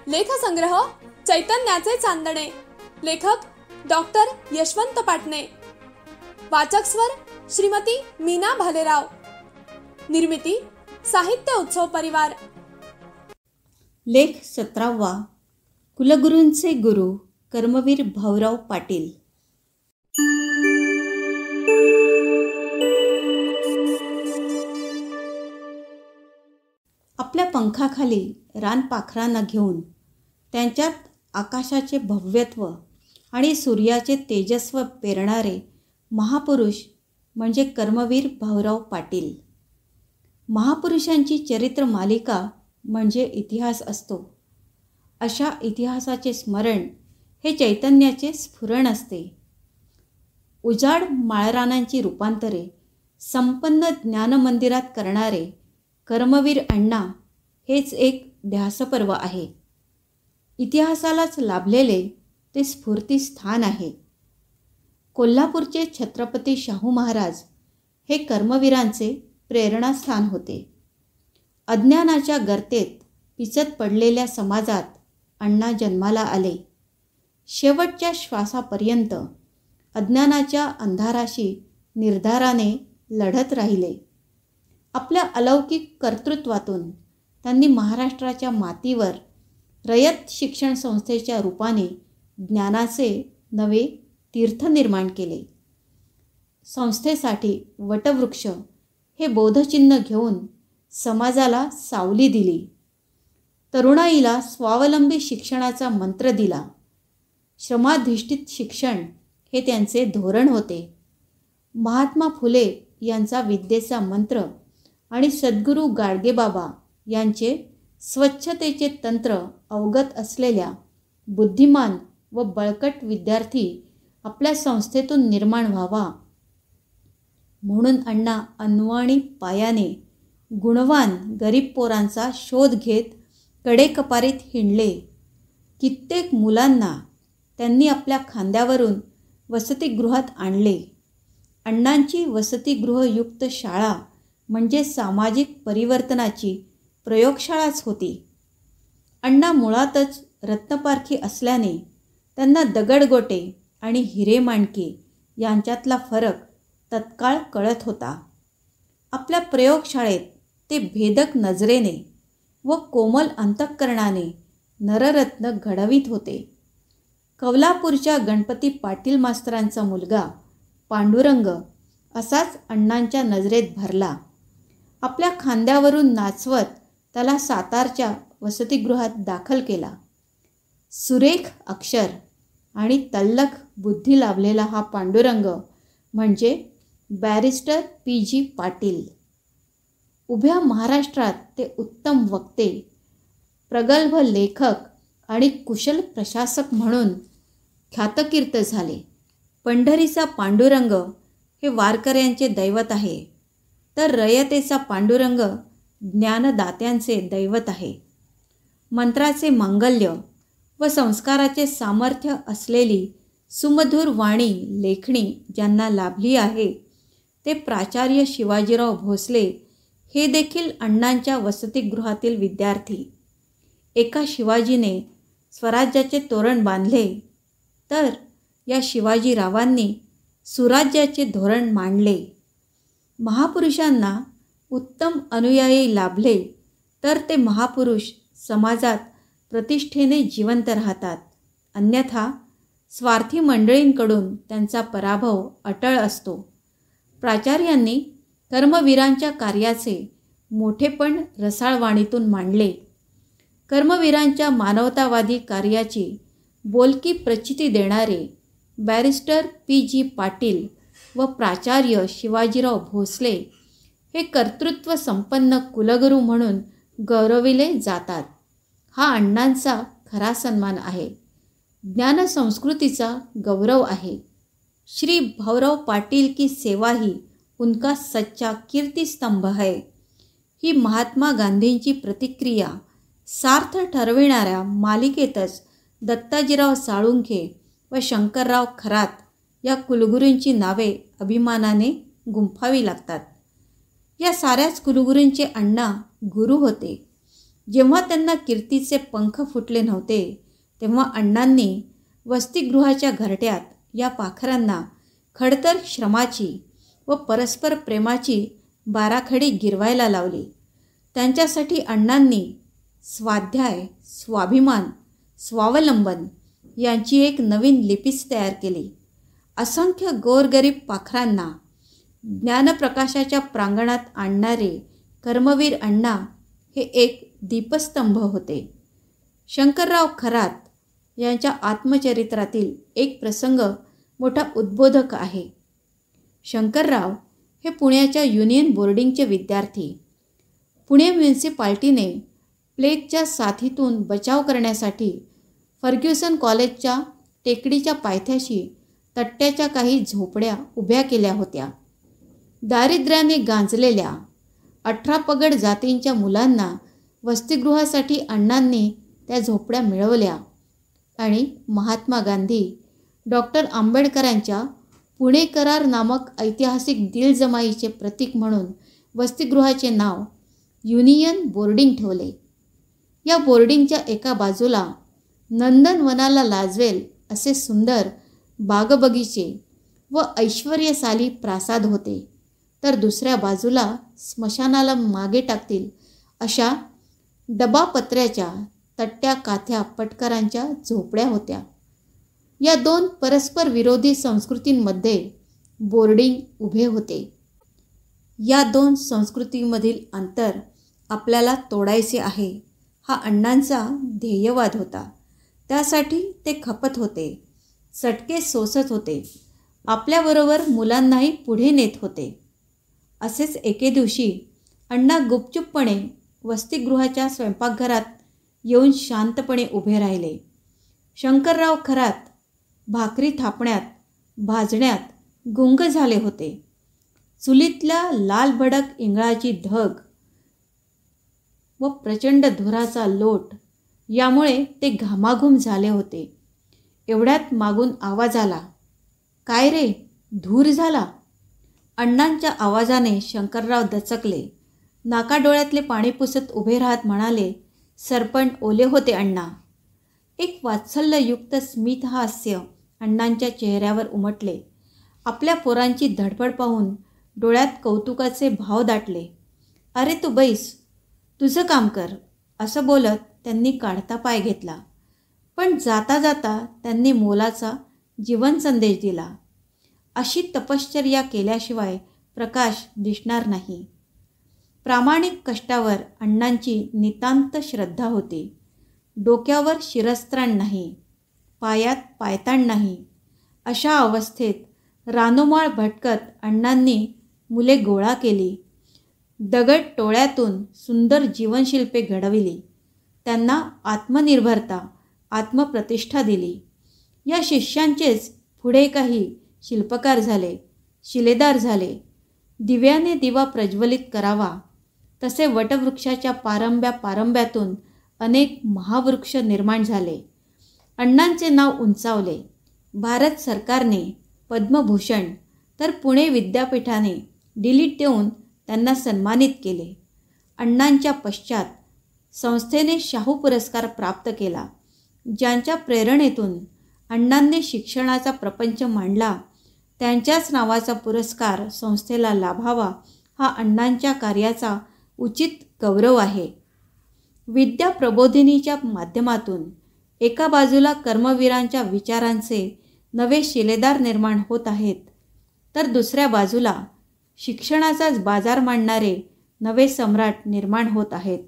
लेखसंग्रह चैतन्याचे चांदणे. लेखक डॉक्टर यशवंत पाटणे. वाचक स्वर श्रीमती मीना भालेराव. निर्मिती साहित्य उत्सव परिवार. लेख 17वा. कुलगुरूंचे गुरु कर्मवीर भाऊराव पाटील. आपल्या पंखाखाली रानपाखरांना घेऊन त्यांच्यात आकाशाचे भव्यत्व आणि सूर्याचे तेजस्व पेरणारे महापुरुष म्हणजे कर्मवीर भाऊराव पाटील. महापुरुषांची चरित्र मालिका म्हणजे इतिहास असतो. अशा इतिहासाचे स्मरण हे चैतन्याचे स्फुरण असते. उजाड माळरानांची रूपांतरे संपन्न ज्ञानमंदिरात करणारे कर्मवीर अण्णा हेच एक ध्यासपर्व आहे. इतिहासालाच लाभलेले ते स्फूर्तिस्थान आहे. कोल्हापूरचे छत्रपती शाहू महाराज हे कर्मवीरांचे प्रेरणास्थान होते. अज्ञानाच्या गर्तेत पिचत पडलेल्या समाजात अण्णा जन्माला आले. शेवटच्या श्वासापर्यंत अज्ञानाच्या अंधाराशी निर्धाराने लढत राहिले. आपल्या अलौकिक कर्तृत्वातून त्यांनी महाराष्ट्राच्या मातीवर रयत शिक्षण संस्थेच्या रूपाने ज्ञानाचे नवे तीर्थ निर्माण केले. संस्थेसाठी वटवृक्ष हे बोधचिन्ह घेऊन समाजाला सावली दिली. तरुणाईला स्वावलंबी शिक्षणाचा मंत्र दिला. श्रमाधिष्ठित शिक्षण हे त्यांचे धोरण होते. महात्मा फुले यांचा विद्येचा मंत्र आणि सद्गुरू गाडगेबाबा यांचे स्वच्छतेचे तंत्र अवगत असलेल्या बुद्धिमान व बळकट विद्यार्थी आपल्या संस्थेतून निर्माण व्हावा म्हणून अण्णा अनवाणी पायाने गुणवान गरीब पोरांचा शोध घेत कडेकपारीत हिंडले. कित्येक मुलांना त्यांनी आपल्या खांद्यावरून वसतिगृहात आणले. अण्णांची वसतिगृहयुक्त शाळा म्हणजे सामाजिक परिवर्तनाची प्रयोगशाळाच होती. अण्णा मुळातच रत्नपारखी असल्याने त्यांना दगडगोटे आणि हिरेमाणके यांच्यातला फरक तत्काळ कळत होता. आपल्या प्रयोगशाळेत ते भेदक नजरेने व कोमल अंतःकरणाने नररत्न घडवीत होते. कौलापूरच्या गणपती पाटील मास्तरांचा मुलगा पांडुरंग असाच अण्णांच्या नजरेत भरला. आपल्या खांद्यावरून नाचवत त्याला सातारच्या वसतिगृहात दाखल केला. सुरेख अक्षर आणि तल्लख बुद्धी लाभलेला हा पांडुरंग म्हणजे बॅरिस्टर P.G. पाटील. उभ्या महाराष्ट्रात ते उत्तम वक्ते, प्रगल्भ लेखक आणि कुशल प्रशासक म्हणून ख्यातकीर्त झाले. पंढरीचा पांडुरंग हे वारकऱ्यांचे दैवत आहे, तर रयतेचा पांडुरंग ज्ञानदात्यांचे दैवत आहे. मंत्राचे मांगल्य व संस्काराचे सामर्थ्य असलेली सुमधुर वाणी लेखणी ज्यांना लाभली आहे ते प्राचार्य शिवाजीराव भोसले हे देखील अण्णांच्या वसतिगृहातील विद्यार्थी. एका शिवाजीने स्वराज्याचे तोरण बांधले तर या शिवाजीरावांनी सुराज्याचे धोरण मांडले. महापुरुषांना उत्तम अनुयायी लाभले तर ते महापुरुष समाजात प्रतिष्ठेने जिवंत राहतात. अन्यथा स्वार्थी मंडळींकडून त्यांचा पराभव अटळ असतो. प्राचार्यांनी कर्मवीरांच्या कार्याचे मोठेपण रसाळ वाणीतून मांडले. कर्मवीरांच्या मानवतावादी कार्याची बोलकी प्रचिती देणारे बॅरिस्टर P.G. पाटील व प्राचार्य शिवाजीराव भोसले हे कर्तृत्व संपन्न कुलगुरू म्हणून गौरविले जातात. हा अण्णांचा खरा सन्मान आहे. ज्ञानसंस्कृतीचा गौरव आहे. श्री भाऊराव पाटील की सेवा ही उनका सच्चा कीर्तिस्तंभ है ही महात्मा गांधींची प्रतिक्रिया सार्थ ठरविणाऱ्या मालिकेतच दत्ताजीराव साळुंखे व शंकरराव खरात या कुलगुरूंची नावे अभिमानाने गुंफावी लागतात. या साऱ्याच कुलगुरूंचे अण्णा गुरु होते. जेव्हा त्यांना कीर्तीचे पंख फुटले नव्हते तेव्हा अण्णांनी वसतिगृहाच्या घरट्यात या पाखरांना खडतर श्रमाची व परस्पर प्रेमाची बाराखडी गिरवायला लावली. त्यांच्यासाठी अण्णांनी स्वाध्याय, स्वाभिमान, स्वावलंबन यांची एक नवीन लिपीच तयार केली. असंख्य गोरगरीब पाखरांना ज्ञानप्रकाशाच्या प्रांगणात आणणारे कर्मवीर अण्णा हे एक दीपस्तंभ होते. शंकरराव खरात यांच्या आत्मचरित्रातील एक प्रसंग मोठा उद्बोधक आहे. शंकरराव हे पुण्याच्या युनियन बोर्डिंगचे विद्यार्थी. पुणे म्युनिसिपाल्टीने प्लेगच्या साथीतून बचाव करण्यासाठी फर्ग्युसन कॉलेजच्या टेकडीच्या पायथ्याशी तट्ट्याच्या काही झोपड्या उभ्या केल्या होत्या. दारिद्र्याने गांजलेल्या 18 पगड जातींच्या मुलांना वसतिगृहासाठी अण्णांनी त्या झोपड्या मिळवल्या आणि महात्मा गांधी, डॉक्टर आंबेडकरांच्या पुणे करार नामक ऐतिहासिक दिलजमाईचे प्रतीक म्हणून वसतिगृहाचे नाव युनियन बोर्डिंग ठेवले. या बोर्डिंगच्या एका बाजूला नंदनवनाला लाजवेल असे सुंदर बागबगीचे व ऐश्वर्यशाली प्रासाद होते, तर दुसऱ्या बाजूला स्मशानाला मागे टाकतील अशा डबापत्र्याच्या तट्ट्या काथ्या पटकरांच्या झोपड्या होत्या. या दोन परस्पर विरोधी संस्कृतींमध्ये बोर्डिंग उभे होते. या दोन संस्कृतीमधील अंतर आपल्याला तोडायचे आहे हा अण्णांचा ध्येयवाद होता. त्यासाठी ते खपत होते, चटके सोसत होते, आपल्याबरोबर मुलांनाही पुढे नेत होते. असेच एके दिवशी अण्णा गुपचूपपणे वसतिगृहाच्या स्वयंपाकघरात येऊन शांतपणे उभे राहिले. शंकरराव खरात भाकरी थापण्यात, भाजण्यात गुंग झाले होते. चुलीतल्या लाल भडक इंगळाची धग व प्रचंड धुराचा लोट यामुळे ते घामाघूम झाले होते. एवढ्यात मागून आवाज आला, "काय रे, धूर झाला?" अण्णांच्या आवाजाने शंकरराव दचकले. नाकाडोळ्यातले पाणी पुसत उभे राहत म्हणाले, "सरपण ओले होते अण्णा." एक वात्सल्ययुक्त स्मितहास्य अण्णांच्या चेहऱ्यावर उमटले. आपल्या पोरांची धडपड पाहून डोळ्यात कौतुकाचे भाव दाटले. "अरे तू बैस, तुझं काम कर," असं बोलत त्यांनी काढता पाय घेतला. पण जाता जाता त्यांनी मोलाचा जीवन संदेश दिला. अशी तपश्चर्या केल्याशिवाय प्रकाश दिसणार नाही. प्रामाणिक कष्टावर अण्णांची नितांत श्रद्धा होती. डोक्यावर शिरस्त्राण नाही, पायात पायताण नाही. अशा अवस्थेत रानोमाळ भटकत अण्णांनी मुले गोळा केली. दगड टोळ्यातून सुंदर जीवनशिल्पे घडविली. त्यांना आत्मनिर्भरता, आत्मप्रतिष्ठा दिली. या शिष्यांचेच पुढे काही शिल्पकार झाले, शिलेदार झाले. दिव्याने दिवा प्रज्वलित करावा तसे वटवृक्षाच्या पारंब्यातून अनेक महावृक्ष निर्माण झाले. अण्णांचे नाव उंचावले. भारत सरकारने पद्मभूषण तर पुणे विद्यापीठाने डिलीट देऊन त्यांना सन्मानित केले. अण्णांच्या पश्चात संस्थेने शाहू पुरस्कार प्राप्त केला. ज्यांच्या प्रेरणेतून अण्णांनी शिक्षणाचा प्रपंच मांडला त्यांच्याच नावाचा पुरस्कार संस्थेला लाभावा हा अण्णांच्या कार्याचा उचित गौरव आहे. विद्या प्रबोधिनीच्या माध्यमातून एका बाजूला कर्मवीरांच्या विचारांचे नवे शिलेदार निर्माण होत आहेत, तर दुसऱ्या बाजूला शिक्षणाचाच बाजार मांडणारे नवे सम्राट निर्माण होत आहेत.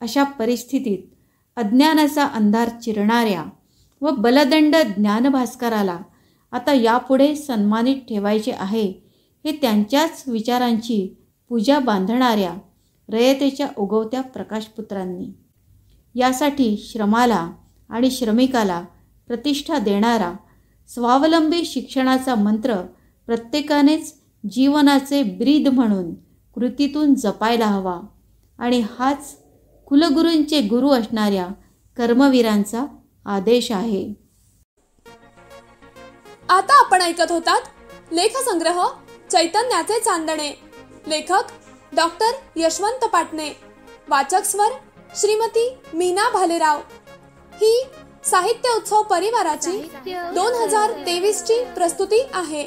अशा परिस्थितीत अज्ञानाचा अंधार चिरणाऱ्या व बलदंड ज्ञानभास्कराला आता यापुढे सन्मानित ठेवायचे आहे हे त्यांच्याच विचारांची पूजा बांधणाऱ्या रयतेच्या उगवत्या प्रकाशपुत्रांनी. यासाठी श्रमाला आणि श्रमिकाला प्रतिष्ठा देणारा स्वावलंबी शिक्षणाचा मंत्र प्रत्येकानेच जीवनाचे ब्रीद म्हणून कृतीतून जपायला हवा आणि हाच कुलगुरूंचे गुरु असणाऱ्या कर्मवीरांचा आदेश आहे. आता आपण ऐकत होतात लेखसंग्रह चैतन्याचे चांदणे. लेखक डॉक्टर यशवंत पाटणे. वाचक स्वर श्रीमती मीना भालेराव। ही साहित्य उत्सव परिवाराची 2023 ची प्रस्तुती आहे।